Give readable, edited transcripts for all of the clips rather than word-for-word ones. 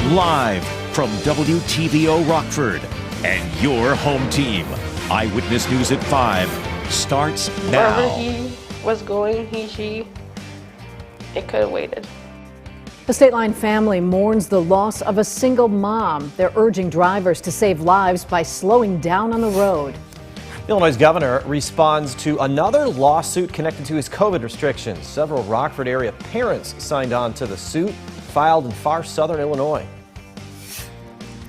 Live from WTVO Rockford and your home team. Eyewitness News at 5 starts now. Wherever he was going, she, it could have waited. The State Line family mourns the loss of a single mom. They're urging drivers to save lives by slowing down on the road. Illinois' governor responds to another lawsuit connected to his COVID restrictions. Several Rockford area parents signed on to the suit filed in far southern Illinois.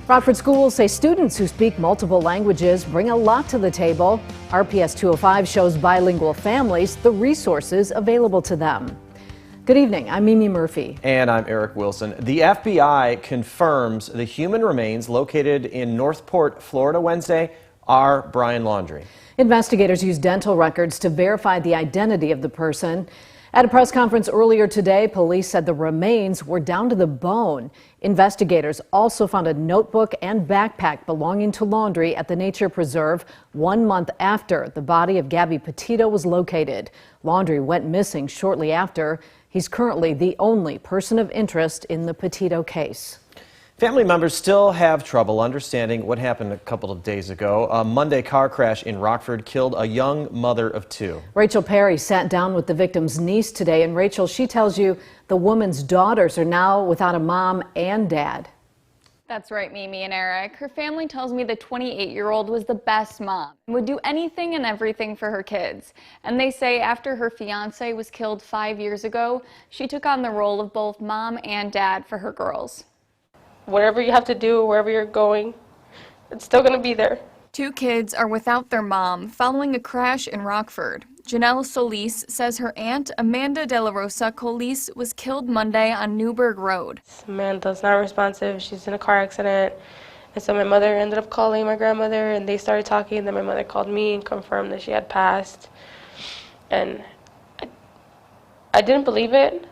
Rockford schools say students who speak multiple languages bring a lot to the table. RPS 205 shows bilingual families the resources available to them. Good evening, I'm Mimi Murphy. And I'm Eric Wilson. The FBI confirms the human remains located in Northport, Florida Wednesday are Brian Laundrie. Investigators used dental records to verify the identity of the person. At a press conference earlier today, police said the remains were down to the bone. Investigators also found a notebook and backpack belonging to Laundrie at the Nature Preserve 1 month after the body of Gabby Petito was located. Laundrie went missing shortly after. He's currently the only person of interest in the Petito case. Family members still have trouble understanding what happened a couple of days ago. A Monday car crash in Rockford killed a young mother of 2. Rachel Perry sat down with the victim's niece today, and Rachel, she tells you the woman's daughters are now without a mom and dad. That's right, Mimi and Eric. Her family tells me the 28-year-old was the best mom, would do anything and everything for her kids. And they say after her fiance was killed 5 years ago, she took on the role of both mom and dad for her girls. Whatever you have to do, wherever you're going, it's still going to be there. 2 kids are without their mom following a crash in Rockford. Janelle Solis says her aunt, Amanda De La Rosa Colis, was killed Monday on Newburg Road. Amanda's not responsive. She's in a car accident. And so my mother ended up calling my grandmother, and they started talking. Then my mother called me and confirmed that she had passed. And I didn't believe it.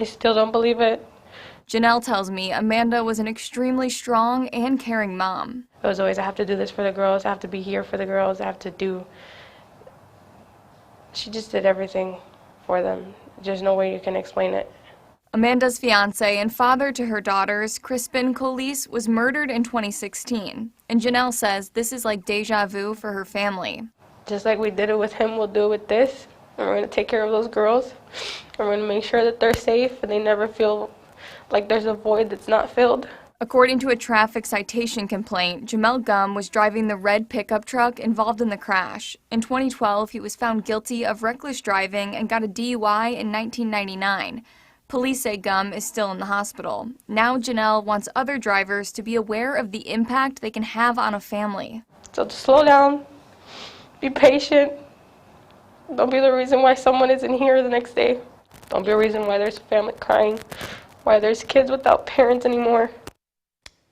I still don't believe it. Janelle tells me Amanda was an extremely strong and caring mom. It was always, I have to do this for the girls, I have to be here for the girls, I have to do... She just did everything for them. There's no way you can explain it. Amanda's fiance and father to her daughters, Crispin Colis, was murdered in 2016. And Janelle says this is like deja vu for her family. Just like we did it with him, we'll do it with this. And we're going to take care of those girls. And we're going to make sure that they're safe and they never feel like there's a void that's not filled. According to a traffic citation complaint, Jamel Gum was driving the red pickup truck involved in the crash. In 2012, he was found guilty of reckless driving and got a DUI in 1999. Police say Gum is still in the hospital. Now Janelle wants other drivers to be aware of the impact they can have on a family. So just slow down, be patient. Don't be the reason why someone isn't here the next day. Don't be a reason why there's a family crying, why there's kids without parents anymore.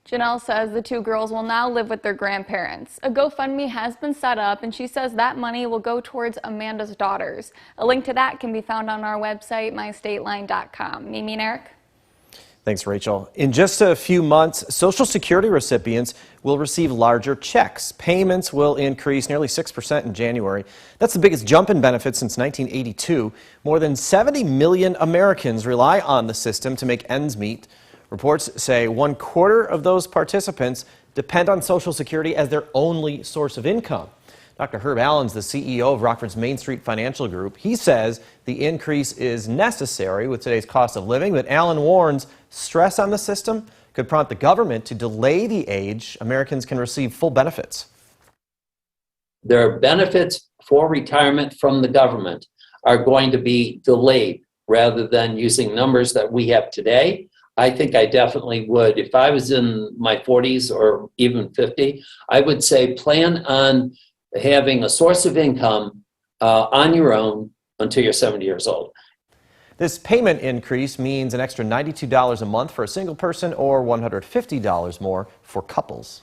Janelle says the 2 girls will now live with their grandparents. A GoFundMe has been set up, and she says that money will go towards Amanda's daughters. A link to that can be found on our website, mystateline.com. Mimi and Eric? Thanks, Rachel. In just a few months, Social Security recipients will receive larger checks. Payments will increase nearly 6% in January. That's the biggest jump in benefits since 1982. More than 70 million Americans rely on the system to make ends meet. Reports say 1/4 of those participants depend on Social Security as their only source of income. Dr. Herb Allen's the CEO of Rockford's Main Street Financial Group. He says the increase is necessary with today's cost of living, but Allen warns stress on the system could prompt the government to delay the age Americans can receive full benefits. Their benefits for retirement from the government are going to be delayed rather than using numbers that we have today. I think I definitely would. If I was in my 40s or even 50, I would say plan on having a source of income on your own until you're 70 years old. This payment increase means an extra $92 a month for a single person or $150 more for couples.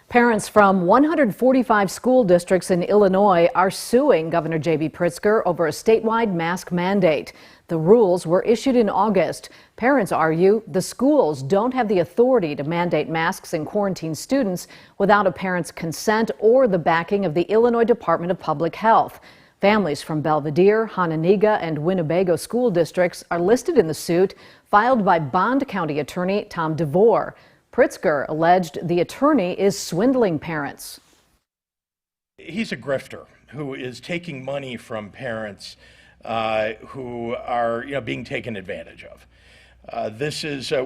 Parents from 145 school districts in Illinois are suing Governor J.B. Pritzker over a statewide mask mandate. The rules were issued in August. Parents argue the schools don't have the authority to mandate masks and quarantine students without a parent's consent or the backing of the Illinois Department of Public Health. Families from Belvedere, Hononegah, and Winnebago school districts are listed in the suit filed by Bond County Attorney Tom DeVore. Pritzker alleged the attorney is swindling parents. He's a grifter who is taking money from parents who are being taken advantage of.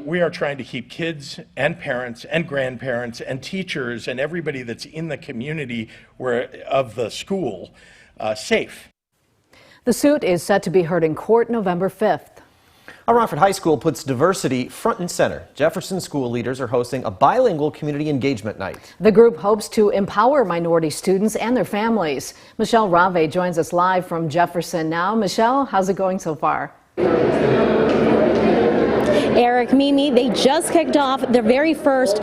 We are trying to keep kids and parents and grandparents and teachers and everybody that's in the community of the school safe. The suit is set to be heard in court November 5th. Rockford High School puts diversity front and center. Jefferson school leaders are hosting a bilingual community engagement night. The group hopes to empower minority students and their families. Michelle Rave joins us live from Jefferson now. Michelle, how's it going so far? Eric, Mimi, they just kicked off their very first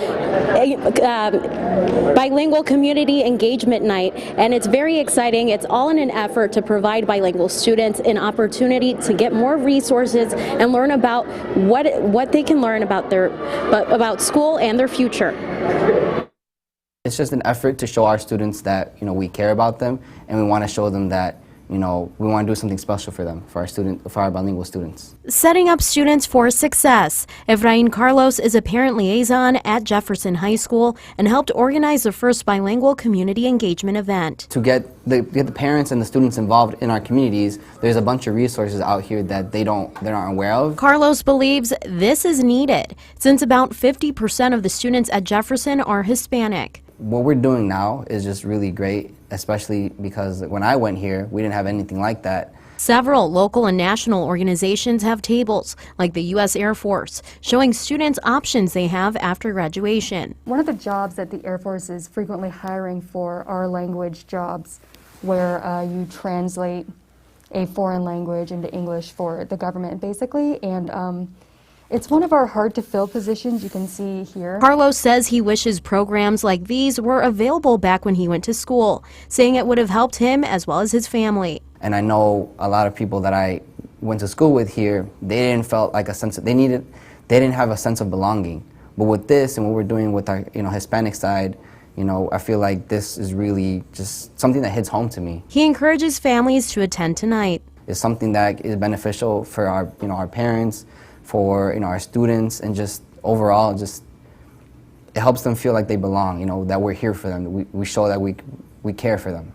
bilingual community engagement night, and it's very exciting. It's all in an effort to provide bilingual students an opportunity to get more resources and learn about what they can learn about school and their future. It's just an effort to show our students that we care about them, and we want to show them that we want to do something special for them, for our bilingual students. Setting up students for success. Efrain Carlos is a parent liaison at Jefferson High School and helped organize the first bilingual community engagement event. To get the parents and the students involved in our communities, there's a bunch of resources out here that they're not aware of. Carlos believes this is needed, since about 50% of the students at Jefferson are Hispanic. What we're doing now is just really great, especially because when I went here, we didn't have anything like that. Several local and national organizations have tables, like the U.S. Air Force, showing students options they have after graduation. One of the jobs that the Air Force is frequently hiring for are language jobs, where you translate a foreign language into English for the government, basically, and it's one of our hard-to-fill positions, you can see here. Carlos says he wishes programs like these were available back when he went to school, saying it would have helped him as well as his family. And I know a lot of people that I went to school with here, they didn't felt like a sense of, they didn't have a sense of belonging. But with this and what we're doing with our Hispanic side, I feel like this is really just something that hits home to me. He encourages families to attend tonight. It's something that is beneficial for our parents, for our students, and just overall, just it helps them feel like they belong. That we're here for them. We show that we care for them.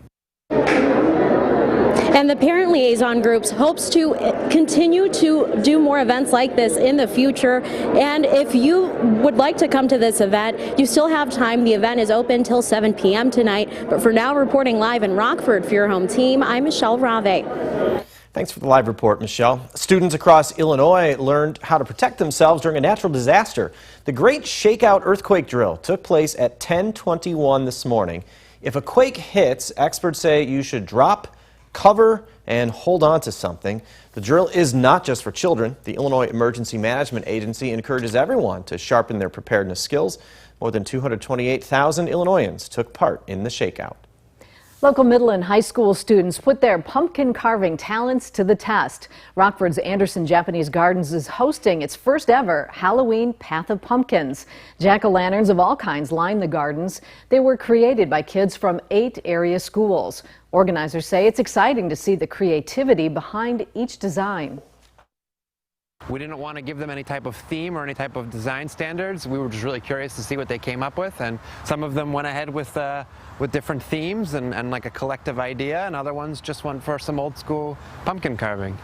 And the parent liaison groups hopes to continue to do more events like this in the future. And if you would like to come to this event, you still have time. The event is open till 7 p.m. tonight. But for now, reporting live in Rockford for your home team, I'm Michelle Rave. Thanks for the live report, Michelle. Students across Illinois learned how to protect themselves during a natural disaster. The Great Shakeout earthquake drill took place at 10:21 this morning. If a quake hits, experts say you should drop, cover, and hold on to something. The drill is not just for children. The Illinois Emergency Management Agency encourages everyone to sharpen their preparedness skills. More than 228,000 Illinoisans took part in the shakeout. Local middle and high school students put their pumpkin carving talents to the test. Rockford's Anderson Japanese Gardens is hosting its first ever Halloween Path of Pumpkins. Jack-o'-lanterns of all kinds line the gardens. They were created by kids from 8 area schools. Organizers say it's exciting to see the creativity behind each design. We didn't want to give them any type of theme or any type of design standards. We were just really curious to see what they came up with, and some of them went ahead with different themes and like a collective idea, and other ones just went for some old school pumpkin carving.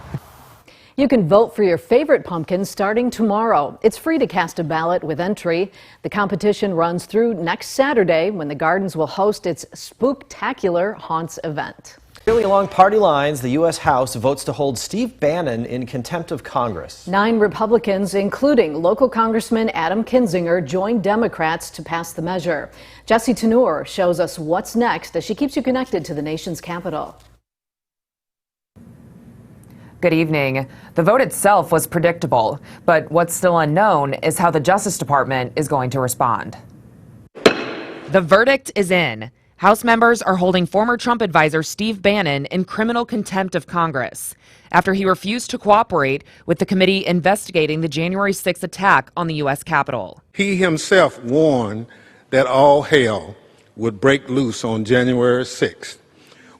You can vote for your favorite pumpkin starting tomorrow. It's free to cast a ballot with entry. The competition runs through next Saturday when the Gardens will host its Spooktacular Haunts event. Really along party lines, the U.S. House votes to hold Steve Bannon in contempt of Congress. 9 Republicans, including local Congressman Adam Kinzinger, joined Democrats to pass the measure. Jessie Tenor shows us what's next as she keeps you connected to the nation's capital. Good evening. The vote itself was predictable, but what's still unknown is how the Justice Department is going to respond. The verdict is in. House members are holding former Trump advisor Steve Bannon in criminal contempt of Congress after he refused to cooperate with the committee investigating the January 6th attack on the U.S. Capitol. He himself warned that all hell would break loose on January 6th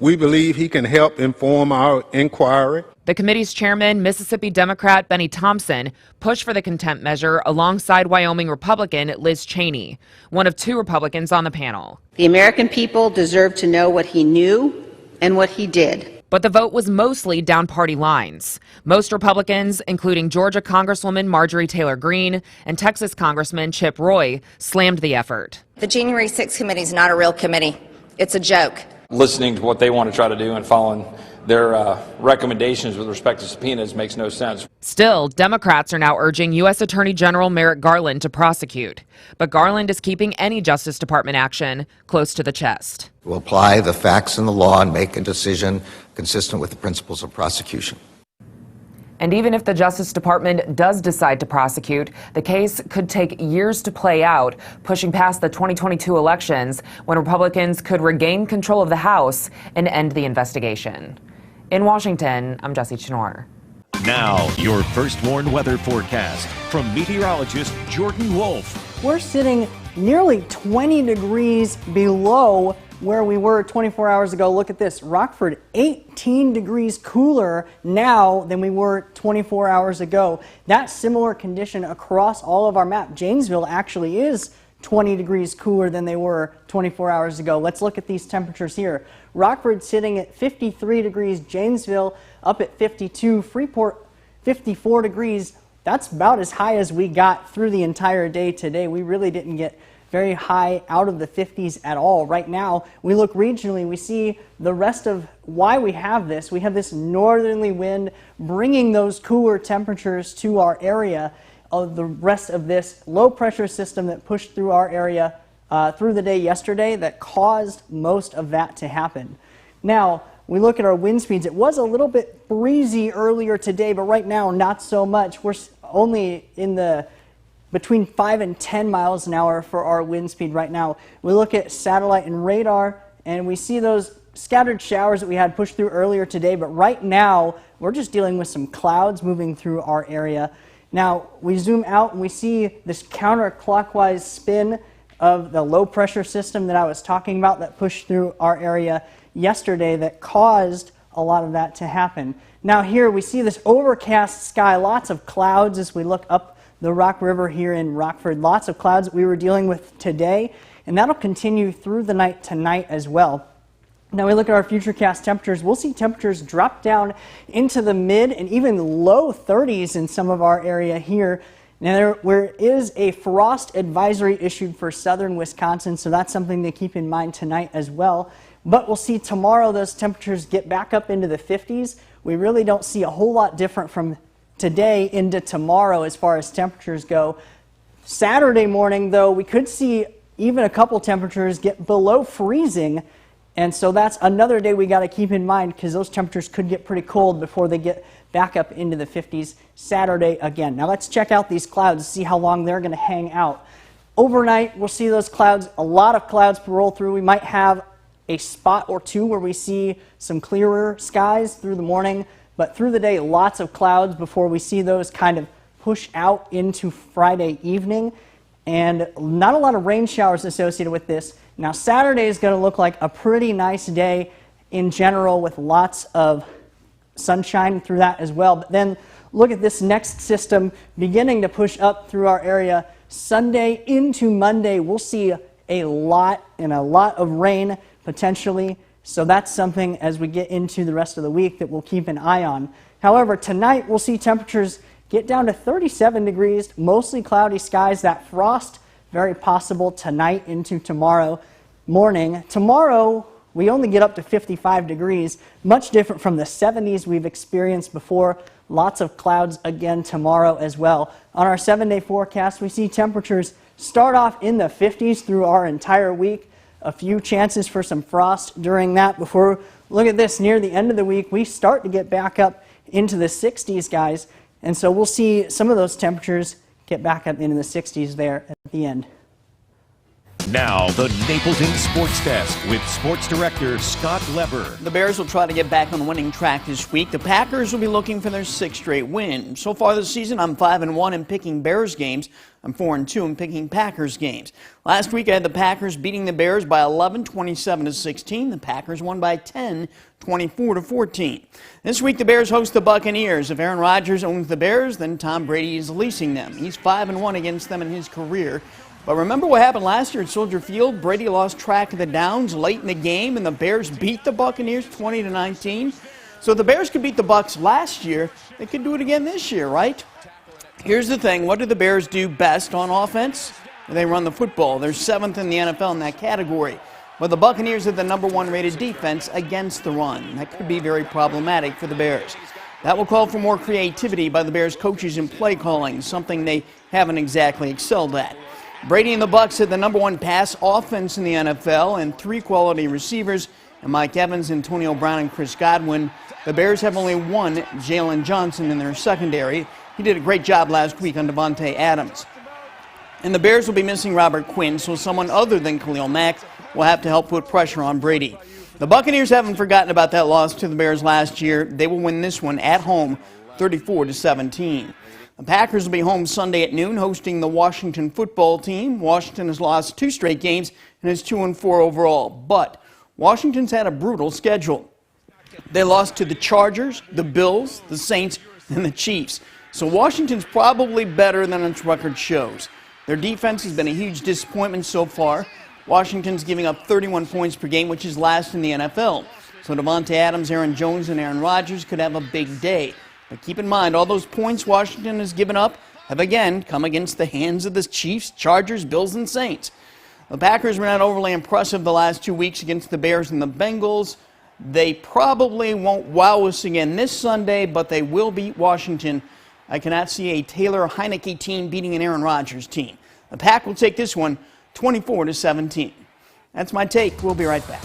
We believe he can help inform our inquiry. The committee's chairman, Mississippi Democrat Benny Thompson, pushed for the contempt measure alongside Wyoming Republican Liz Cheney, one of 2 Republicans on the panel. The American people deserve to know what he knew and what he did. But the vote was mostly down party lines. Most Republicans, including Georgia Congresswoman Marjorie Taylor Greene and Texas Congressman Chip Roy, slammed the effort. The January 6th committee is not a real committee. It's a joke. Listening to what they want to try to do and following their recommendations with respect to subpoenas makes no sense. Still, Democrats are now urging U.S. Attorney General Merrick Garland to prosecute. But Garland is keeping any Justice Department action close to the chest. We'll apply the facts and the law and make a decision consistent with the principles of prosecution. And even if the Justice Department does decide to prosecute, the case could take years to play out, pushing past the 2022 elections when Republicans could regain control of the House and end the investigation. In Washington, I'm Jessie Chenor. Now, your first warned weather forecast from meteorologist Jordan Wolf. We're sitting nearly 20 degrees below where we were 24 hours ago. Look at this, Rockford 18 degrees cooler now than we were 24 hours ago. That similar condition across all of our map. Janesville actually is 20 degrees cooler than they were 24 hours ago. Let's look at these temperatures here. Rockford sitting at 53 degrees, Janesville up at 52, Freeport 54 degrees. That's about as high as we got through the entire day today. We really didn't get very high out of the 50s at all. Right now, we look regionally, we see the rest of why we have this. We have this northerly wind bringing those cooler temperatures to our area. The rest of this low pressure system that pushed through our area through the day yesterday that caused most of that to happen. Now, we look at our wind speeds. It was a little bit breezy earlier today, but right now, not so much. We're only in the between 5 and 10 miles an hour for our wind speed right now. We look at satellite and radar, and we see those scattered showers that we had pushed through earlier today, but right now, we're just dealing with some clouds moving through our area. Now, we zoom out and we see this counterclockwise spin of the low pressure system that I was talking about that pushed through our area yesterday that caused a lot of that to happen. Now here we see this overcast sky, lots of clouds as we look up the Rock River here in Rockford. Lots of clouds that we were dealing with today, and that'll continue through the night tonight as well. Now we look at our futurecast temperatures. We'll see temperatures drop down into the mid and even low 30s in some of our area here. Now there is a frost advisory issued for southern Wisconsin, so that's something to keep in mind tonight as well. But we'll see tomorrow those temperatures get back up into the 50s. We really don't see a whole lot different from today into tomorrow as far as temperatures go. Saturday morning, though, we could see even a couple temperatures get below freezing, and so that's another day we got to keep in mind because those temperatures could get pretty cold before they get back up into the 50s Saturday again. Now let's check out these clouds, see how long they're going to hang out. Overnight, we'll see those clouds, a lot of clouds roll through. We might have a spot or two where we see some clearer skies through the morning, but through the day, lots of clouds before we see those kind of push out into Friday evening, and not a lot of rain showers associated with this. Now Saturday is going to look like a pretty nice day in general with lots of sunshine through that as well. But then look at this next system beginning to push up through our area. Sunday into Monday, we'll see a lot of rain potentially. So that's something as we get into the rest of the week that we'll keep an eye on. However, tonight we'll see temperatures get down to 37 degrees, mostly cloudy skies. That frost, very possible tonight into tomorrow morning. Tomorrow, we only get up to 55 degrees, much different from the 70s we've experienced before. Lots of clouds again tomorrow as well. On our 7-day forecast, we see temperatures start off in the 50s through our entire week. A few chances for some frost during that before, look at this, near the end of the week, we start to get back up into the 60s, guys. And so we'll see some of those temperatures get back up into the 60s there at the end. Now, the Napleton Sports Desk with Sports Director Scott Leber. The Bears will try to get back on the winning track this week. The Packers will be looking for their 6th straight win. So far this season, I'm 5-1 in picking Bears games. I'm 4-2 in picking Packers games. Last week, I had the Packers beating the Bears by 11, 27-16. The Packers won by 10, 24-14. This week, the Bears host the Buccaneers. If Aaron Rodgers owns the Bears, then Tom Brady is leasing them. He's 5-1 against them in his career. But remember what happened last year at Soldier Field? Brady lost track of the downs late in the game, and the Bears beat the Buccaneers 20-19. So if the Bears could beat the Bucs last year, they could do it again this year, right? Here's the thing. What do the Bears do best on offense? They run the football. They're 7th in the NFL in that category. But the Buccaneers are the #1 rated defense against the run. That could be very problematic for the Bears. That will call for more creativity by the Bears coaches in play calling, something they haven't exactly excelled at. Brady and the Bucs had the #1 pass offense in the NFL and 3 quality receivers, and Mike Evans, Antonio Brown, and Chris Godwin. The Bears have only one, Jalen Johnson, in their secondary. He did a great job last week on Devontae Adams. And the Bears will be missing Robert Quinn, so someone other than Khalil Mack will have to help put pressure on Brady. The Buccaneers haven't forgotten about that loss to the Bears last year. They will win this one at home, 34-17. The Packers will be home Sunday at noon, hosting the Washington football team. Washington has lost 2 straight games and is 2-4 overall. But Washington's had a brutal schedule. They lost to the Chargers, the Bills, the Saints, and the Chiefs. So Washington's probably better than its record shows. Their defense has been a huge disappointment so far. Washington's giving up 31 points per game, which is last in the NFL. So Devontae Adams, Aaron Jones, and Aaron Rodgers could have a big day. But keep in mind, all those points Washington has given up have again come against the hands of the Chiefs, Chargers, Bills, and Saints. The Packers were not overly impressive the last 2 weeks against the Bears and the Bengals. They probably won't wow us again this Sunday, but they will beat Washington. I cannot see a Taylor Heineke team beating an Aaron Rodgers team. The Pack will take this one 24-17. That's my take. We'll be right back.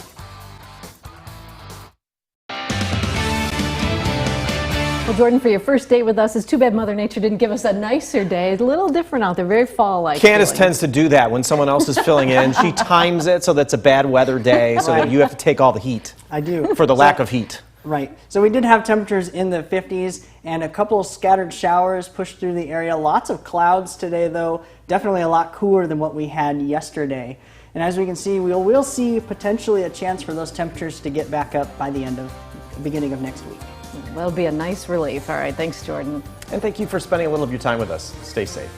Well, Jordan, for your first date with us, it's too bad Mother Nature didn't give us a nicer day. It's a little different out there, very fall-like. Candace tends to do that when someone else is filling in. She times it so that's a bad weather day, so that you have to take all the heat. I do. For the lack of heat. Right. So we did have temperatures in the 50s and a couple of scattered showers pushed through the area. Lots of clouds today, though. Definitely a lot cooler than what we had yesterday. And as we can see, we'll see potentially a chance for those temperatures to get back up by the beginning of next week. That'll be a nice relief. All right. Thanks, Jordan. And thank you for spending a little of your time with us. Stay safe.